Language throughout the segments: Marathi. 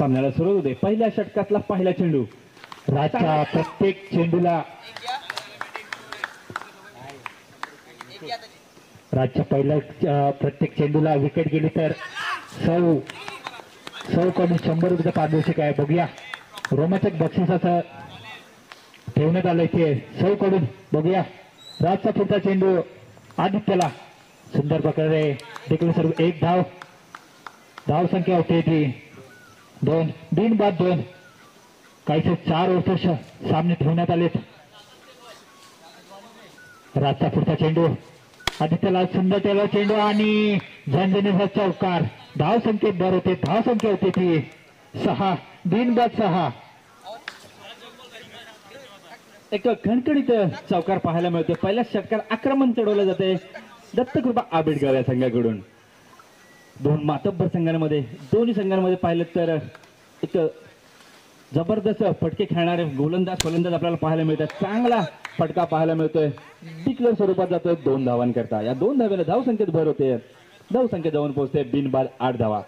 सामन्याला सुरू होते. पहिल्या षटकातला पहिला चेंडू राजच्या प्रत्येक चेंडूला राजच्या पहिल्या प्रत्येक चेंडूला विकेट गेली तर सौ कडून 100 रुपये पारितोषिक आहे. बघूया रोमांचक बक्षिसाचं ठेवण्यात आलं इथे सौ कडून. बघूया राजचा पुढचा चेंडू आदित्यला सुंदर प्रकारे देखील सर्व एक धाव संख्या होती ती 2 बिन बाद 2. काहीसे 4 ओव्हर सामने ठेवण्यात आलेत. राजचा पुढचा चेंडू आदित्यला सुंदर ठेवला चेंडू आणि झणझणीचा चौकार. धाव संख्येत भर होते. धाव संख्या होती ती 6 बिन बाद 6. एक खणखणीत चौकार पाहायला मिळतोय. पहिल्या षटकात आक्रमण चढवलं जाते दत्तकृपा आबिडगाव या संघाकडून. दोन मातब्बर संघांमध्ये दोन्ही संघांमध्ये पाहिलं तर एक जबरदस्त फटके खेळणारे गोलंदाज फलंदाज आपल्याला पाहायला मिळतात. चांगला फटका पाहायला मिळतोय. डिक्लेअर स्वरूपात जातोय 2 धावांकरता. या 2 धावेला धाव संख्येत भर होते. धाव संख्या जाऊन पोहोचते बिनबाद 8 धावा.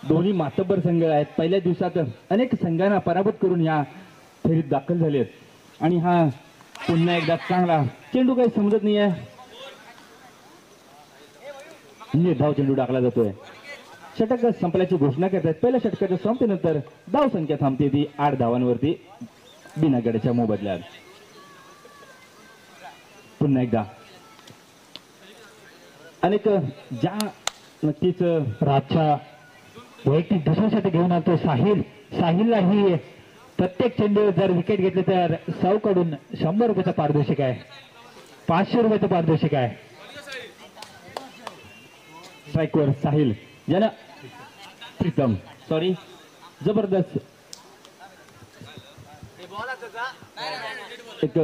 दोन्ही मातब्बर संघ आहेत. पहिल्या दिवसात अनेक संघांना पराभूत करून या फेरीत दाखल झालेत आणि हा पुन्हा एकदा चांगला चेंडू काही समजत नाहीये. धाव चेंडू टाकला जातोय. षटक संपल्याची घोषणा करतात. पहिल्या षटकाच्या संपतेनंतर धाव संख्या थांबते ती 8 धावांवरती बिना गड्याच्या मोबदल्यात. पुन्हा एकदा अनेक ज्या नक्कीच राजच्या वैयक्तिक दुसऱ्यासाठी घेऊन आलतो साहिललाही प्रत्येक चेंडू जर विकेट घेतले तर सौ कडून 100 रुपयाचं पारितोषिक आहे. 500 रुपयाचं पारितोषिक आहे. स्ट्राईकवर साहिल ज्यानं प्रीतम जबरदस्त एक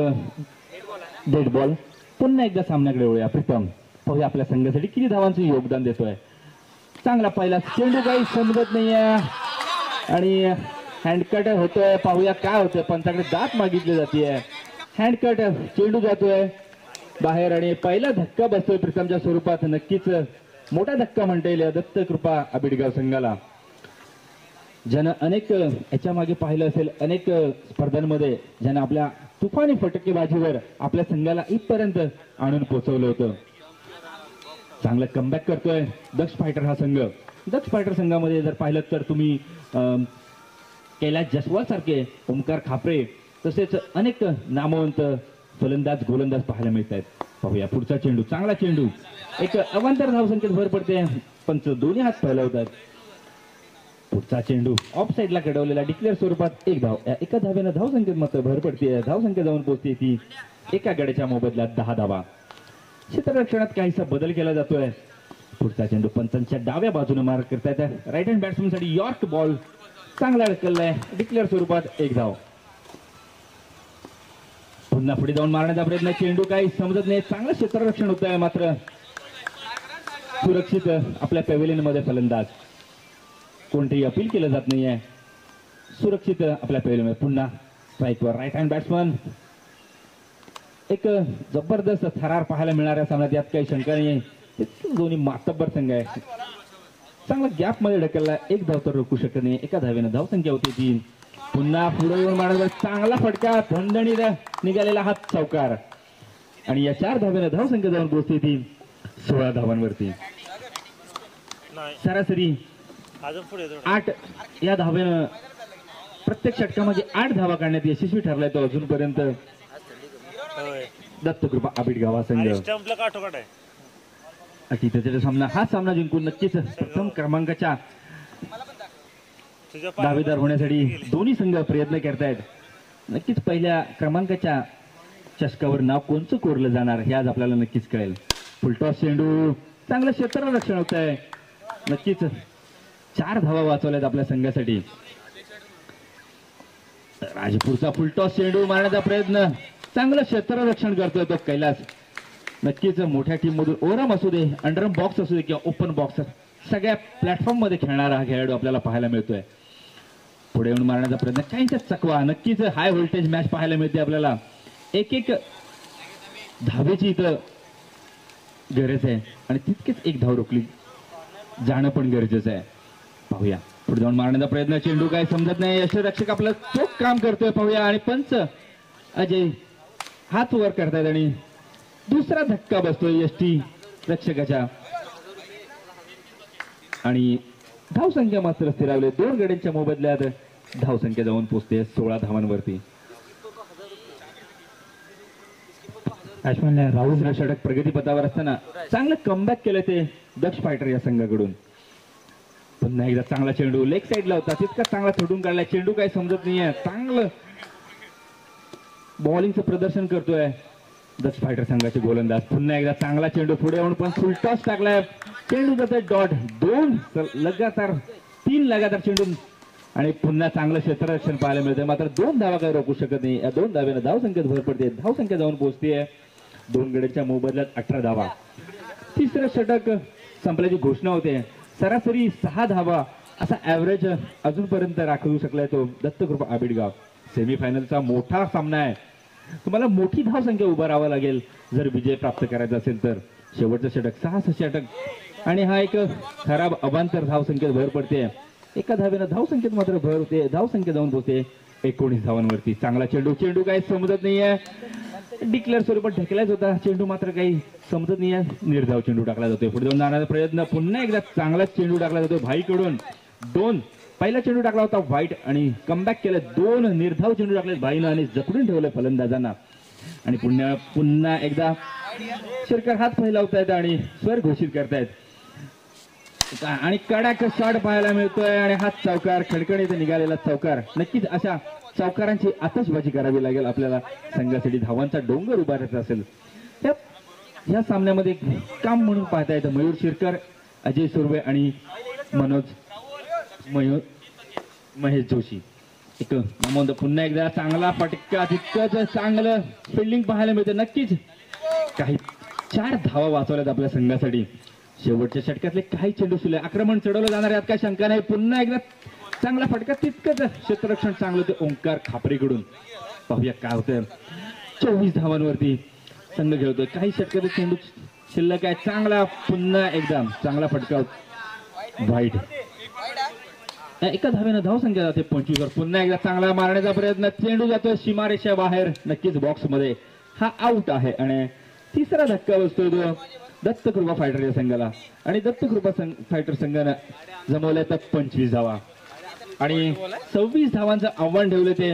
डेड बॉल. पुन्हा एकदा सामन्याकडे वळूया. प्रीतम पाहूया आपल्या संघासाठी किती धावांचं योगदान देतोय. चांगला पहिला चेंडू काही समजत नाहीये आणि हँडकट होतोय. पाहूया काय होतंय. पंचाकडे दात मागितली जाते. हँडकट चेंडू जातोय बाहेर आणि पहिला धक्का बसतोय प्रीतमच्या स्वरूपात. नक्कीच मोठा धक्का म्हणता येईल दत्तकृपा आबिडगाव संघाला. ज्यानं अनेक याच्या मागे पाहिलं असेल अनेक स्पर्धांमध्ये ज्यानं आपल्या तुफानी फटकेबाजीवर आपल्या संघाला इथपर्यंत आणून पोहोचवलं होतं. चांगलं कमबॅक करतोय दक्ष फायटर हा संघ. दक्ष फायटर संघामध्ये जर पाहिलं तर तुम्ही कैलास जसवाल सारखे, ओमकार खापरे तसेच अनेक नामवंत फलंदाज गोलंदाज पाहायला मिळत आहेत. पाहूया पुढचा चेंडू. चांगला चेंडू. एक अवांतर धावसंख्येत भर पडते. पंच दोन्ही हात फैलवतात. पुढचा चेंडू ऑफ साईडला कडवलेला डिक्लेअर स्वरूपात 1 धाव. एका धावेनं धावसंख्येत मात्र भर पडते. धावसंख्या जाऊन पोहोचते ती एका गड्याच्या मोबदल्यात 10 धावा. क्षेत्ररक्षणात काहीसा बदल केला जातोय. पुढचा चेंडू पंचांच्या डाव्या बाजूने मार्क करतायत. राईट हँड बॅट्समनसाठी यॉर्क बॉल चांगला ढकललाय. डिक्लेअर स्वरूपात 1 धाव. पुन्हा पुढे जाऊन मारण्याचा प्रयत्न. चेंडू काही समजत नाही. चांगलं क्षेत्ररक्षण होत आहे मात्र सुरक्षित आपल्या पॅव्हिलियन मध्ये फलंदाज. कोणतेही अपील केलं जात नाहीये. सुरक्षित आपल्या पॅव्हिलियन मध्ये. पुन्हा स्ट्राईकवर राईट हँड बॅट्समन. एक जबरदस्त थरार पाहायला मिळणाऱ्या सामन्यात यात काही शंका नाही. दोन्ही मातब्बर संघ आहे. चांगला गॅप मध्ये ढकलला. 1 धाव तर रोखू शकत नाही. एका धावेनं धावसंख्या होती 3. पुन्हा पुढे येऊन मारण्याचा चांगला फटका. धणधणीत निघालेला हा चौकार आणि या 4 धावेनं धावसंख्या जाऊन पोहोचते ती 16 धावांवरती. सरासरी 8 या धावेनं प्रत्येक षटकामध्ये 8 धावा काढण्यात यशस्वी ठरलाय तो अजूनपर्यंत दत्तकृपा आबिडगाव हा संघ. तिथे सामना हा सामना जिंकून नक्कीच प्रथम क्रमांकाच्या दावेदार होण्यासाठी दोन्ही संघ प्रयत्न करतायत. नक्कीच पहिल्या क्रमांकाच्या चषकावर नाव कोणचं कोरलं जाणार हे आज आपल्याला नक्कीच कळेल. फुलटॉस चेंडू. चांगलं क्षेत्ररक्षण होत आहे. नक्कीच 4 धावा वाचवल्यात आपल्या संघासाठी. राजपूरचा फुलटॉस चेंडू मारण्याचा प्रयत्न. चांगलं क्षेत्ररक्षण करतोय तो कैलास. नक्कीच मोठ्या टीम मधून ओव्हरआर्म असू दे, अंडरआर्म बॉक्स असू दे किंवा ओपन बॉक्स सगळ्या प्लॅटफॉर्म मध्ये खेळणारा हा खेळाडू आपल्याला पाहायला मिळतोय. पुढे येऊन मारण्याचा प्रयत्न. काहींचा चकवा. नक्कीच हाय व्होल्टेज मॅच पाहायला मिळते आपल्याला. एक धावेची इथं गरज आहे आणि तितकेच 1 धाव रोखली जाणं पण गरजेचं आहे. पाहूया पुढे जाऊन मारण्याचा प्रयत्न, चेंडू काय समजत नाही, यष्टीरक्षक आपलं चोख काम करतोय पाहूया. आणि पंच अजय हात वर करतायत आणि दुसरा धक्का बसतोय यष्टी रक्षकाच्या आणि धावसंख्या मात्र स्थिरावले. 2 गड्यांच्या मोबदल्यात धावसंख्या जाऊन पोहोचते 16 धावांवरती. राहुल षटक प्रगतीपथावर असताना चांगलं कमबॅक केलं ते दक्ष फायटर या संघाकडून. पुन्हा एकदा चांगला चेंडू लेग साईडला होता, तितका चांगला सोडून काढलाय. चेंडू काय समजत नाहीये, चांगलं बॉलिंगचं प्रदर्शन करतोय दक्ष फायटर संघाचे गोलंदाज. पुन्हा एकदा चांगला चेंडू पुढे येऊन पण फुल टॉस टाकलाय. चेंडू जातोय डॉट. 3 लगातार चेंडू आणि पुन्हा चांगलं क्षेत्ररक्षण पाहायला मिळतंय. मात्र 2 धावा काही रोखू शकत नाही. या 2 धाव्यानं धावसंख्येत भर पडते. धावसंख्या जाऊन पोहोचते 2 गड्यांच्या मोबदल्यात 18 धावा. तिसरं षटक संपल्याची घोषणा होते. सरासरी 6 धावा असा ऍव्हरेज अजूनपर्यंत राखू शकलाय तो दत्तकृपा आबिडगाव. सेमीफायनलचा मोठा सामना आहे. तुम्हाला मोठी धावसंख्या उभा राहावं लागेल जर विजय प्राप्त करायचा असेल तर. शेवटचं षटक 6 षटक आणि हा एक खराब अवांतर धावसंख्येत भर पडते. एका धावेनं धावसंख्येत मात्र भर होते. धावसंख्या जाऊन पोहोचते 19 धावांवरती. चांगला चेंडू काही समजत नाहीये, डिक्लेअर स्वरूपात ढकलायच होता चेंडू, मात्र काही समजत नाहीये. निर्धाव चेंडू टाकला जातोय. पुढे जाऊन जाण्याचा प्रयत्न, पुन्हा एकदा चांगला चेंडू टाकला जातोय भाईकडून. 2 पहिला चेंडू टाकला होता व्हाईट आणि कमबॅक केलं. 2 निर्धाव चेंडू टाकले भाईनं आणि जखडून ठेवलं फलंदाजांना. आणि पुन्हा एकदा शिरकर हात फैलावतायत आणि स्वर घोषित करतायत आणि कडाक शॉट पाहायला मिळतोय. आणि हा चौकार खडखडीत निघालेला चौकार. नक्कीच अशा चौकारांची आतषबाजी करावी लागेल आपल्याला संघासाठी. धावांचा डोंगर उभारायचा असेल या सामन्यामध्ये काम म्हणून पाहता येतं मयूर शिरकर, अजय सुर्वे आणि महेश जोशी. एक नमोद पुन्हा एकदा चांगला फटका, तितकंच चांगलं फिल्डिंग पाहायला मिळतं. नक्कीच काही 4 धावा वाचवल्यात आपल्या संघासाठी. शेवटच्या षटकातले काही चेंडू सुले, आक्रमण चढवलं जाणार यात काही शंका नाही. पुन्हा एकदा चांगला फटका, तितकंच क्षेत्ररक्षण चांगलं होतं ओंकार खापरेकडून. पाहूया काय होतंय. 24 धावांवरती संघ खेळतोय. काही षटकातले चेंडू शिल्लक आहे. चांगला पुन्हा एकदा चांगला फटका व्हाईट. एका धावेनं धावसंख्या जाते 25 वर. पुन्हा एकदा चांगला मारण्याचा प्रयत्न, चेंडू जातोय सीमारेषा बाहेर, नक्कीच बॉक्स मध्ये. हा आउट आहे आणि तिसरा धक्का बसतोय तो दत्तकृपा फायटर या संघाला. आणि दत्तकृपा फायटर संघानं जमवल्या तर 25 धावा आणि 26 धावांचं आव्हान ठेवलं ते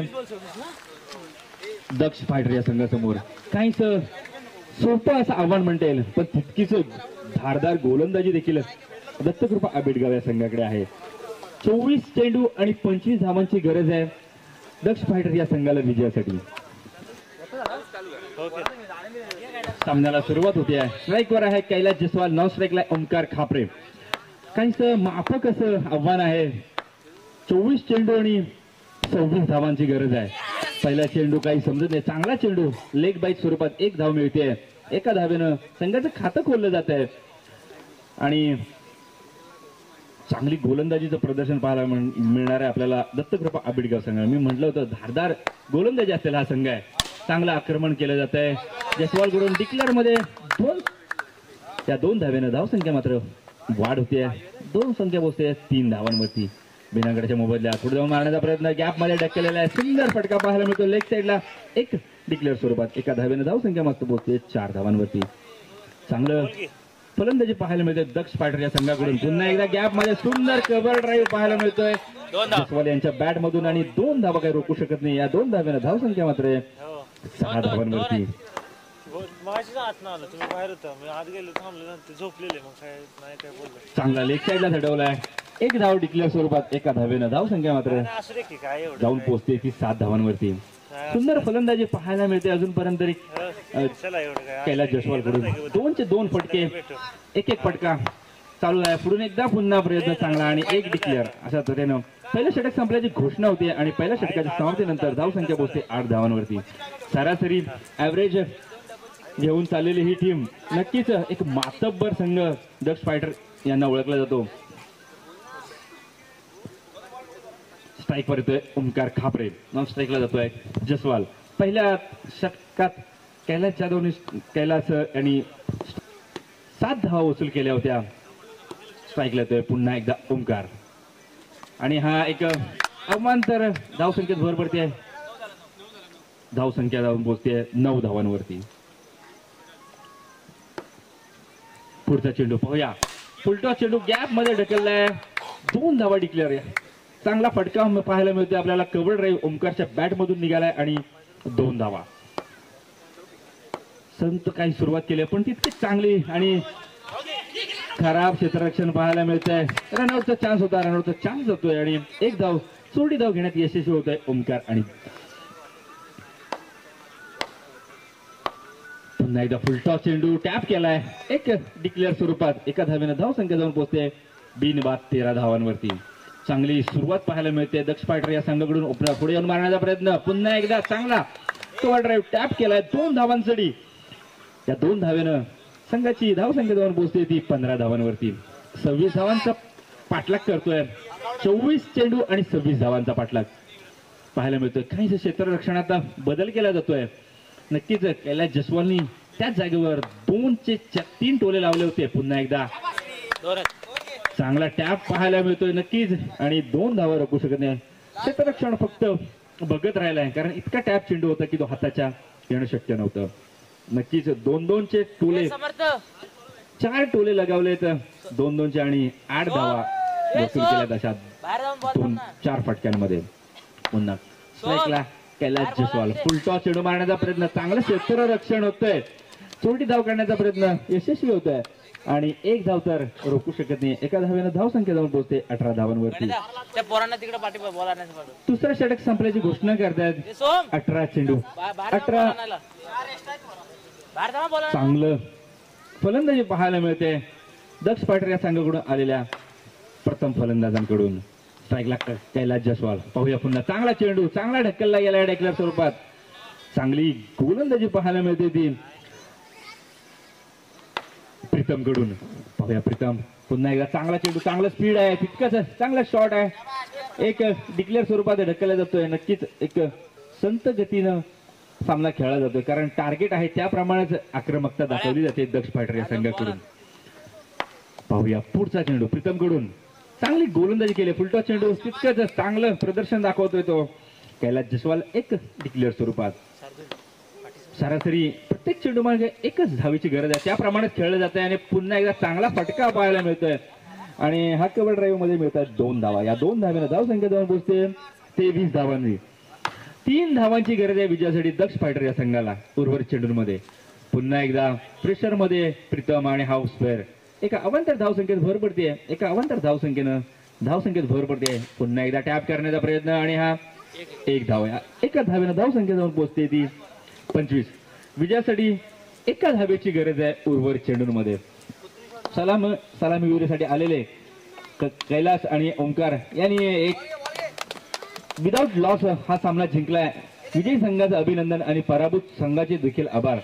दक्ष फायटर या संघासमोर. काहीच सोपं असं आव्हान म्हणता येईल, पण तितकीच धारदार गोलंदाजी देखील दत्तकृपा आबिडगाव या संघाकडे आहे. 24 चेंडू आणि 25 धावांची गरज आहे दक्ष फायटर या संघाला विजयासाठी. सामन्याला सुरुवात होते आहे. स्ट्राईकवर आहे कैलास जयस्वाल, 9 स्ट्राईकला ओंकार खापरे. काहीच माफक असं आव्हान आहे. 24 चेंडू आणि 26 धावांची गरज आहे. पहिला चेंडू काही समजत नाही, चांगला चेंडू लेग बाईट स्वरूपात 1 धाव मिळते. एका धावेनं संघाचं खातं खोललं जात आहे आणि चांगली गोलंदाजीचं प्रदर्शन पाहायला मिळणार आहे आपल्याला दत्तकृपा आबिडगाव संघ. मी म्हटलं होतं धारदार गोलंदाजी असेल हा संघ आहे. चांगलं आक्रमण केलं जात आहे जयस्वाल कडून. डिक्लेअर मध्ये 2 धावेनं धावसंख्या मात्र वाढ होते. 2 संख्या पोहोचते 3 धावांवरती बिनागडाच्या मोबदल्यात. पुढे जाऊन मारण्याचा प्रयत्न, गॅप मध्ये ढकललेला आहे. सुंदर फटका पाहायला मिळतो लेग साईडला. 1 डिक्लेअर स्वरूपात. एका धावेनं धावसंख्या मात्र पोहोचते 4 धावांवरती. चांगलं फलंदाजी पाहायला मिळते दक्ष फायटर या संघाकडून. पुन्हा एकदा गॅप मध्ये सुंदर कव्हर ड्राईव्ह पाहायला मिळतोय जयस्वाल यांच्या बॅट मधून आणि 2 धावा काही रोखू शकत नाही. या 2 धाव्यानं धावसंख्या मात्र 6 धावांवरती. चांगला लेग साईडला झटवलाय. 1 धाव डिक्लेअर स्वरूपात. एका धावेनं धावसंख्या मात्र जाऊन पोहोचते ती 7 धावांवरती. सुंदर फलंदाजी पाहायला मिळते अजूनपर्यंत तरी कैलास जयस्वाल कडून. 2चे 2 फटके, 1 फटका चालू आहे. पुढून एकदा पुन्हा प्रयत्न चांगला आणि 1 डिक्लेअर. अशा तऱ्हेनं पहिलं षटक संपल्याची घोषणा होते आणि पहिल्या षटकाच्या समाप्तीनंतर धावसंख्या पोहोचते 8 धावांवरती. सरासरी ऍव्हरेज घेऊन चाललेली ही टीम नक्कीच एक मातब्बर संघ दक्ष फायटर यांना ओळखला जातो. स्ट्राईकवर येतोय ओंकार खापरे, नॉन स्ट्राईकला जातोय जयस्वाल. पहिल्या षटकात कैलास यांनी 7 धावा वसूल केल्या होत्या. स्ट्राईकला येतोय पुन्हा एकदा ओंकार. आणि हा एक अमांतर धावसंख्येत भर पडते. धावसंख्या जाऊन पोहोचते 9 धावांवरती. पुढचा चेंडू पाहूया. फुलटॉस चेंडू गॅप मध्ये ढकललाय. 2 धावा डिक्लेअर. चांगला फटका पाहायला मिळतोय आपल्याला. कव्हर ड्राईव्ह ओमकारच्या बॅट मधून निघालाय आणि 2 धावा. संत काही सुरुवात केली पण तितकी चांगली आणि खराब क्षेत्ररक्षण पाहायला मिळतंय. रनआउटचा चान्स होता. रनआउटचा चान्स जातोय आणि 1 धाव चोरटी धाव घेण्यात यशस्वी होत आहे ओमकार. आणि पुन्हा एकदा फुलटॉस चेंडू टॅप केलाय. एक डिक्लेअर स्वरूपात. एका धावेनं धावसंख्या जाऊन पोहोचते बिनबाद 13 धावांवरती. चांगली सुरुवात पाहायला मिळते. दक्ष पायटर या संघाकडून ओपनर पुढे येऊन मारण्याचा प्रयत्न. पुन्हा एकदा चांगला कव्हर ड्राईव्ह टॅप केलाय. 2 धावांसाठी. या 2 धावेनं संघाची धावसंख्या जाऊन पोहोचते ती 15 धावांवरती. 26 धावांचा पाठलाग करतोय. 24 चेंडू आणि 26 धावांचा पाठलाग पाहायला मिळतोय. काहीच क्षेत्ररक्षणात बदल केला जातोय. नक्कीच कैलास जसवालनी त्याच जागेवर 2-3 टोले लावले होते. पुन्हा एकदा चांगला टॅप पाहायला मिळतोय नक्कीच. आणि 2 धावा रोखू शकत नाही. क्षेत्ररक्षण फक्त बघत राहिलाय कारण इतका टॅप चेंडू होता की तो हाताच्या येणं शक्य नव्हतं. नक्कीच 2-2चे टोले 4 टोले लगावलेत. 2-2चे आणि 8 धावा वसूल केल्यात अशा 2-4 फटक्यांमध्ये. पुन्हा स्ट्राईकला कैलास जसवाल. फुलटॉस चेंडू मारण्याचा प्रयत्न. चांगलं क्षेत्ररक्षण होतंय. चोरटी धाव करण्याचा प्रयत्न यशस्वी होतोय आणि 1 धाव तर रोखू शकत नाही. एका धावेनं धावसंख्या जाऊन पोहोचते 18 धावांवरती. दुसरा षटक संपल्याची घोषणा करतायत. 18 चेंडू 18. चांगलं फलंदाजी पाहायला मिळते दक्ष पायटर या संघाकडून आलेल्या प्रथम फलंदाजांकडून. स्ट्राईकला कैलास जसवाल. पाहूया पुन्हा. चांगला चेंडू चांगला ढकलला गेला डेक्लर स्वरूपात. चांगली गोलंदाजी पाहायला मिळते ती प्रीतम कडून. पाहूया प्रीतम. पुन्हा एकदा चांगला चेंडू. चांगला स्पीड आहे. तितकाच चांगला शॉट आहे. एक डिक्लेअर स्वरूपात ढकलला जातोय. नक्कीच एक संत गतीनं सामना खेळला जातोय कारण टार्गेट आहे त्याप्रमाणेच आक्रमकता दाखवली जाते दक्ष पायटर या संघाकडून. पाहूया पुढचा चेंडू प्रीतम कडून. चांगली गोलंदाजी केली. फुलटॉस चेंडू तितकंच चांगलं प्रदर्शन दाखवतोय तो कैलास जसवाल. एक डिक्लेअर स्वरूपात. सरासरी प्रत्येक चेंडू मागे 1च धावेची गरज आहे त्याप्रमाणेच खेळलं जात आहे. आणि पुन्हा एकदा चांगला फटका पाहायला मिळतोय आणि हा कव्हर ड्राईव्ह मध्ये मिळतात 2 धावा. या 2 धावेनं धावसंख्या जाऊन पोहोचते 23 धावांनी. 3 धावांची गरज आहे विजयासाठी दक्ष फायटर या संघाला उर्वरित चेंडूंमध्ये. पुन्हा एकदा प्रेशर मध्ये प्रीतम आणि हाऊस स्क्वेअर. एका अवांतर धावसंख्येत भर पडते. एका अवांतर धावसंख्येत भर पडते. पुन्हा एकदा टॅप करण्याचा प्रयत्न आणि हा 1 धाव. एका धावेनं धावसंख्या जाऊन पोहोचते ती 25. विजयासाठी एका धावेची गरज आहे उर्वरित चेंडूंमध्ये. सलामीवीरीसाठी आलेले कैलास आणि ओमकार यांनी एक विदाउट लॉस हा सामना जिंकलाय. विजयी संघाचं अभिनंदन आणि पराभूत संघाचे देखील आभार.